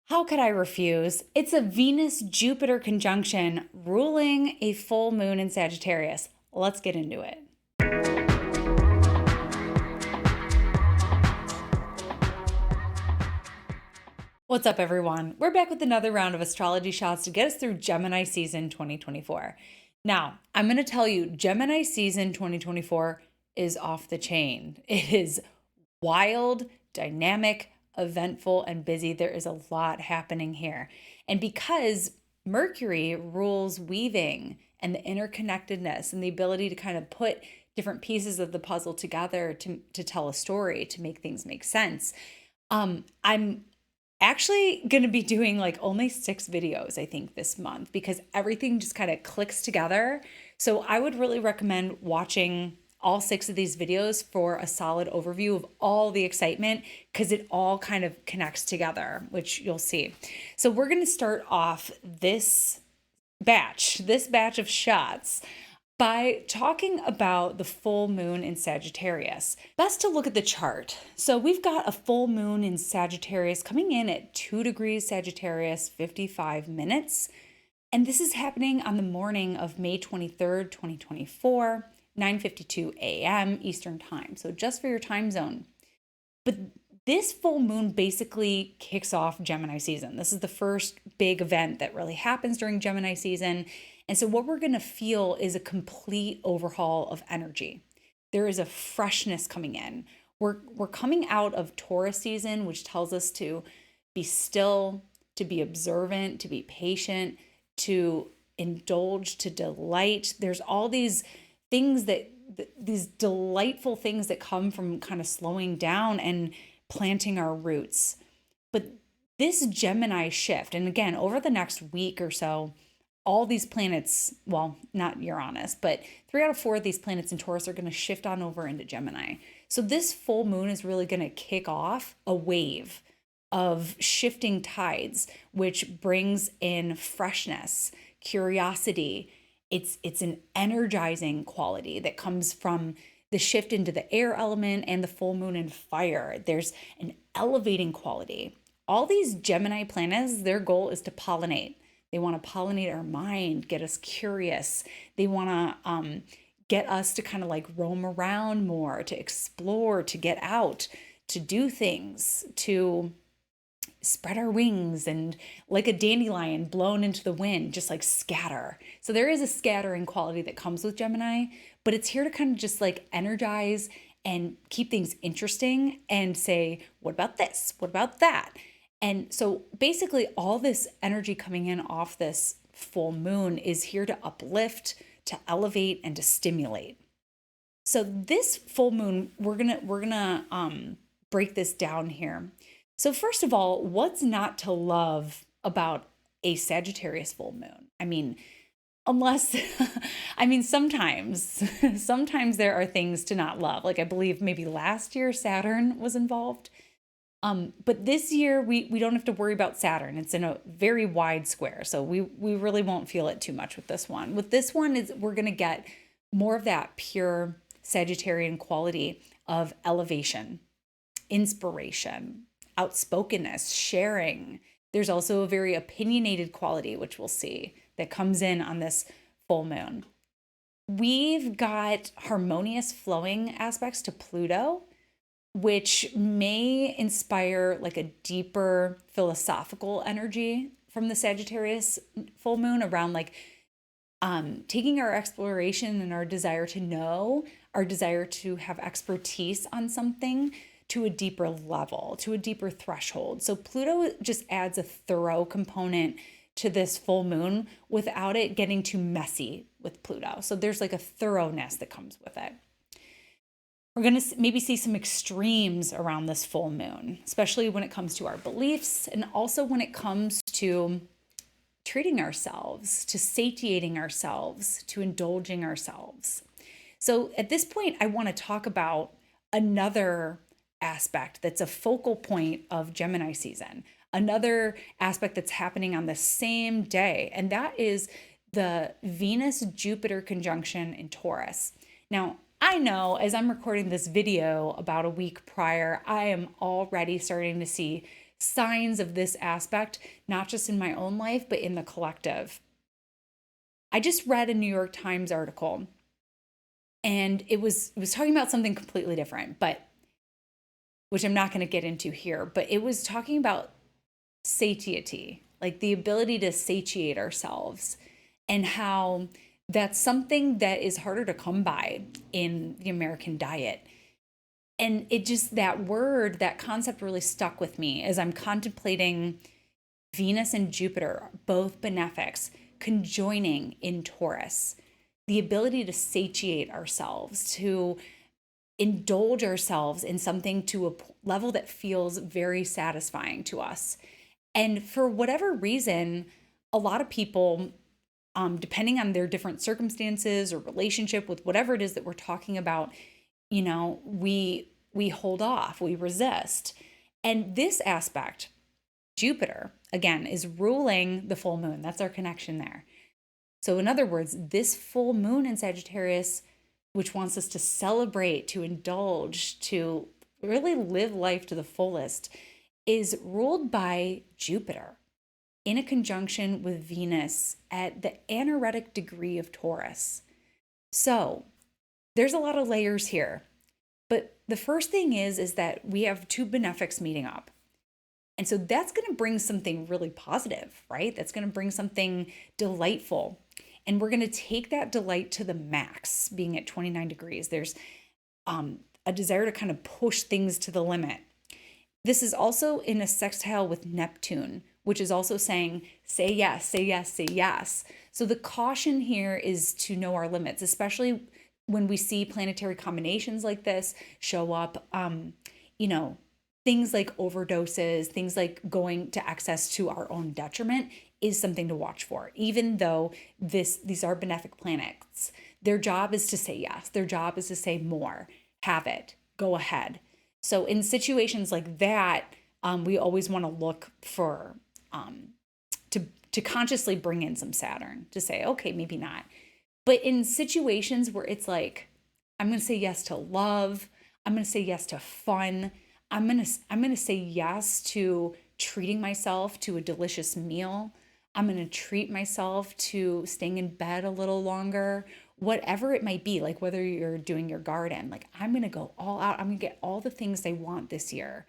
How could I refuse? It's a Venus-Jupiter conjunction ruling a full moon in Sagittarius. Let's get into it. What's up, everyone? We're back with another round of astrology shots to get us through Gemini season 2024. Now, I'm going to tell you, Gemini season 2024 is off the chain. It is wild, dynamic, eventful, and busy. There is a lot happening here. And because Mercury rules weaving and the interconnectedness and the ability to kind of put different pieces of the puzzle together to tell a story, to make things make sense, I'm actually going to be doing like only 6 videos, I think, this month because everything just kind of clicks together. So I would really recommend watching all 6 of these videos for a solid overview of all the excitement because it all kind of connects together, which you'll see. So we're going to start off this batch of shots by talking about the full moon in Sagittarius. Best to look at the chart. So we've got a full moon in Sagittarius coming in at 2 degrees Sagittarius, 55 minutes. And this is happening on the morning of May 23rd, 2024, 9:52 a.m. Eastern Time. So just for your time zone. But this full moon basically kicks off Gemini season. This is the first big event that really happens during Gemini season. And so what we're going to feel is a complete overhaul of energy. There is a freshness coming in. We're coming out of Taurus season, which tells us to be still, to be observant, to be patient, to indulge, to delight. There's all these things these delightful things that come from kind of slowing down and planting our roots. But this Gemini shift, and again, over the next week or so, all these planets, well, not Uranus, but 3 out of 4 of these planets in Taurus are going to shift on over into Gemini. So this full moon is really going to kick off a wave of shifting tides, which brings in freshness, curiosity. It's an energizing quality that comes from the shift into the air element and the full moon in fire. There's an elevating quality. All these Gemini planets, their goal is to pollinate. They want to pollinate our mind, get us curious. They want to get us to kind of like roam around more, to explore, to get out, to do things, to spread our wings and like a dandelion blown into the wind, just like scatter. So there is a scattering quality that comes with Gemini, but it's here to kind of just like energize and keep things interesting and say, what about this? What about that? And so basically all this energy coming in off this full moon is here to uplift, to elevate, and to stimulate. So this full moon, we're gonna break this down here. So first of all, what's not to love about a Sagittarius full moon? I mean, unless, sometimes there are things to not love. Like I believe maybe last year Saturn was involved. But this year we don't have to worry about Saturn. It's in a very wide square. So we really won't feel it too much with this one. With this one we're going to get more of that pure Sagittarian quality of elevation, inspiration, outspokenness, sharing. There's also a very opinionated quality, which we'll see, that comes in on this full moon. We've got harmonious flowing aspects to Pluto, which may inspire like a deeper philosophical energy from the Sagittarius full moon around like taking our exploration and our desire to know, our desire to have expertise on something to a deeper level, to a deeper threshold. So Pluto just adds a thorough component to this full moon without it getting too messy with Pluto. So there's like a thoroughness that comes with it. We're going to maybe see some extremes around this full moon, especially when it comes to our beliefs and also when it comes to treating ourselves, to satiating ourselves, to indulging ourselves. So at this point, I want to talk about another aspect that's a focal point of Gemini season, another aspect that's happening on the same day, and that is the Venus-Jupiter conjunction in Taurus. Now, I know as I'm recording this video about a week prior, I am already starting to see signs of this aspect, not just in my own life, but in the collective. I just read a New York Times article, and it was talking about something completely different, but which I'm not going to get into here, but it was talking about satiety, like the ability to satiate ourselves, and how that's something that is harder to come by in the American diet. And it just, that word, that concept really stuck with me as I'm contemplating Venus and Jupiter, both benefics, conjoining in Taurus. The ability to satiate ourselves, to indulge ourselves in something to a level that feels very satisfying to us. And for whatever reason, a lot of people, depending on their different circumstances or relationship with whatever it is that we're talking about, we hold off, we resist. And this aspect, Jupiter, again, is ruling the full moon. That's our connection there. So in other words, this full moon in Sagittarius, which wants us to celebrate, to indulge, to really live life to the fullest, is ruled by Jupiter in a conjunction with Venus at the anaretic degree of Taurus. So there's a lot of layers here. But the first thing is that we have two benefics meeting up. And so that's going to bring something really positive, right? That's going to bring something delightful. And we're going to take that delight to the max, being at 29 degrees. There's a desire to kind of push things to the limit. This is also in a sextile with Neptune, which is also saying, say yes, say yes, say yes. So the caution here is to know our limits, especially when we see planetary combinations like this show up, things like overdoses, things like going to excess to our own detriment is something to watch for. Even though these are benefic planets, their job is to say yes. Their job is to say more, have it, go ahead. So in situations like that, we always want to look for to consciously bring in some Saturn to say, okay, maybe not. But in situations where it's like, I'm going to say yes to love, I'm going to say yes to fun, I'm going to say yes to treating myself to a delicious meal. I'm going to treat myself to staying in bed a little longer, whatever it might be, like whether you're doing your garden, like I'm going to go all out. I'm going to get all the things I want this year,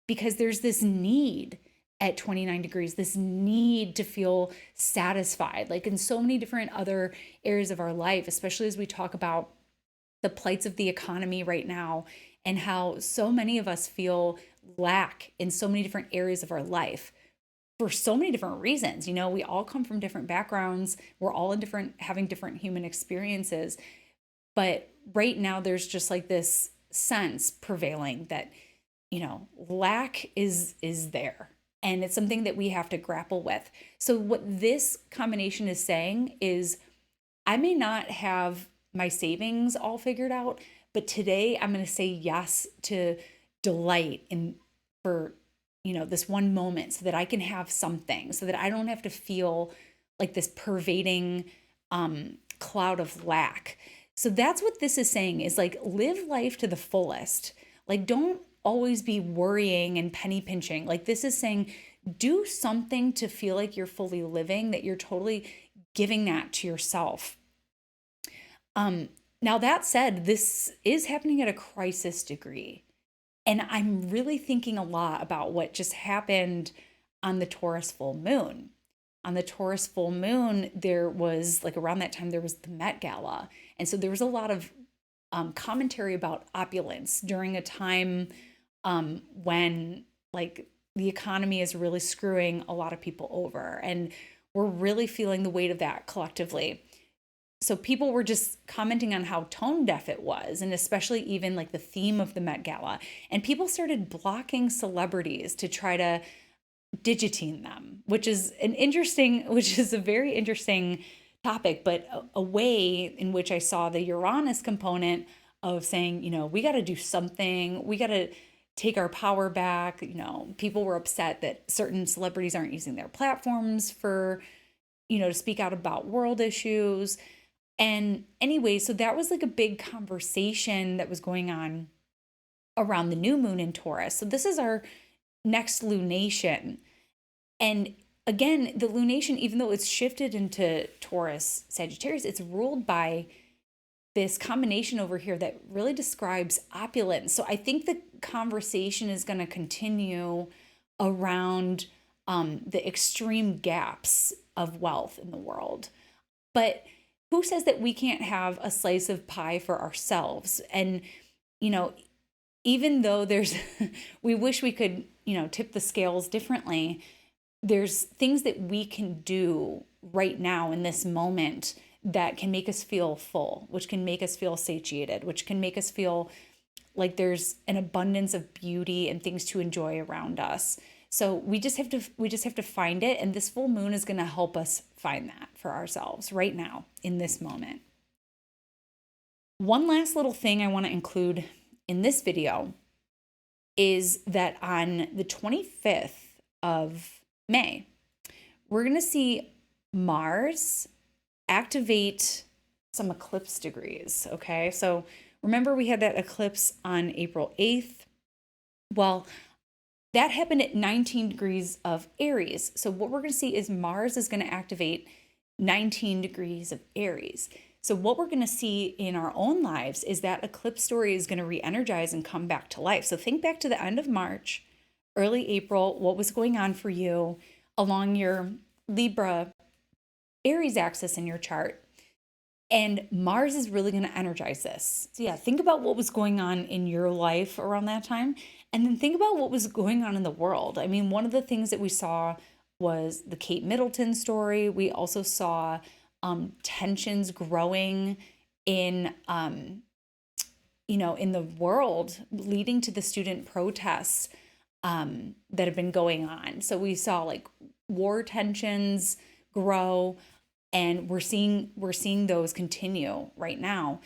because there's this need at 29 degrees, this need to feel satisfied, like in so many different other areas of our life, especially as we talk about the plights of the economy right now and how so many of us feel lack in so many different areas of our life for so many different reasons. We all come from different backgrounds. We're all having different human experiences. But right now there's just like this sense prevailing that, lack is there. And it's something that we have to grapple with. So what this combination is saying is, I may not have my savings all figured out, but today I'm going to say yes to delight for this one moment, so that I can have something, so that I don't have to feel like this pervading cloud of lack. So that's what this is saying, is like, live life to the fullest. Like, don't always be worrying and penny pinching. Like, this is saying, do something to feel like you're fully living, that you're totally giving that to yourself. Now that said, this is happening at a crisis degree. And I'm really thinking a lot about what just happened on the Taurus full moon. On the Taurus full moon, there was, like, around that time, there was the Met Gala. And so there was a lot of commentary about opulence during a time when, like, the economy is really screwing a lot of people over. And we're really feeling the weight of that collectively. So people were just commenting on how tone deaf it was, and especially even like the theme of the Met Gala. And people started blocking celebrities to try to digitine them, which is a very interesting topic, but a way in which I saw the Uranus component of saying, we got to do something. We got to take our power back. People were upset that certain celebrities aren't using their platforms for, to speak out about world issues. And anyway, so that was like a big conversation that was going on around the new moon in Taurus. So this is our next lunation. And again, the lunation, even though it's shifted into Taurus, Sagittarius, it's ruled by this combination over here that really describes opulence. So I think the conversation is going to continue around the extreme gaps of wealth in the world. But who says that we can't have a slice of pie for ourselves? And, you know, even though there's, we wish we could, tip the scales differently, there's things that we can do right now in this moment that can make us feel full, which can make us feel satiated, which can make us feel like there's an abundance of beauty and things to enjoy around us. So we just have to find it, and this full moon is going to help us find that for ourselves right now in this moment. One last little thing I want to include in this video is that on the 25th of May, we're going to see Mars activate some eclipse degrees, okay? So remember we had that eclipse on April 8th? Well, that happened at 19 degrees of Aries. So what we're going to see is Mars is going to activate 19 degrees of Aries. So what we're going to see in our own lives is that eclipse story is going to re-energize and come back to life. So think back to the end of March, early April, what was going on for you along your Libra Aries axis in your chart. And Mars is really going to energize this. So yeah, think about what was going on in your life around that time. And then think about what was going on in the world. I mean, one of the things that we saw was the Kate Middleton story. We also saw tensions growing in, in the world, leading to the student protests that have been going on. So we saw like war tensions grow, and we're seeing those continue right now.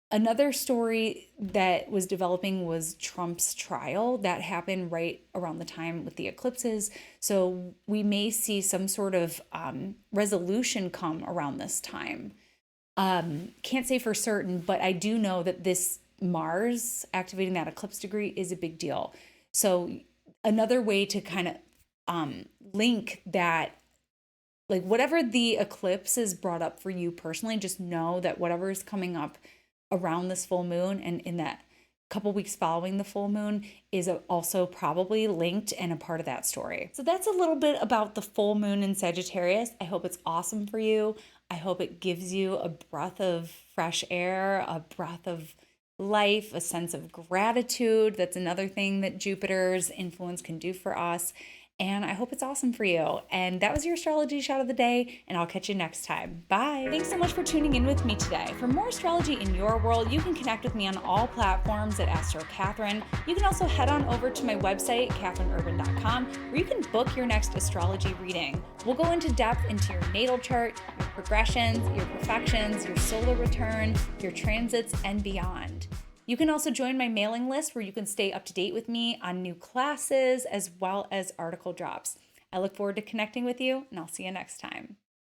Another story that was developing was Trump's trial that happened right around the time with the eclipses. So we may see some sort of resolution come around this time. Can't say for certain, but I do know that this Mars activating that eclipse degree is a big deal. So another way to kind of link that, like whatever the eclipse is brought up for you personally, just know that whatever is coming up around this full moon and in that couple weeks following the full moon is also probably linked and a part of that story. So that's a little bit about the full moon in Sagittarius. I hope it's awesome for you. I hope it gives you a breath of fresh air, a breath of life, a sense of gratitude. That's another thing that Jupiter's influence can do for us. And I hope it's awesome for you. And that was your astrology shot of the day, and I'll catch you next time. Bye. Thanks so much for tuning in with me today. For more astrology in your world, you can connect with me on all platforms at Astro Catherine. You can also head on over to my website, catherineurban.com, where you can book your next astrology reading. We'll go into depth into your natal chart, your progressions, your profections, your solar return, your transits, and beyond. You can also join my mailing list where you can stay up to date with me on new classes as well as article drops. I look forward to connecting with you, and I'll see you next time.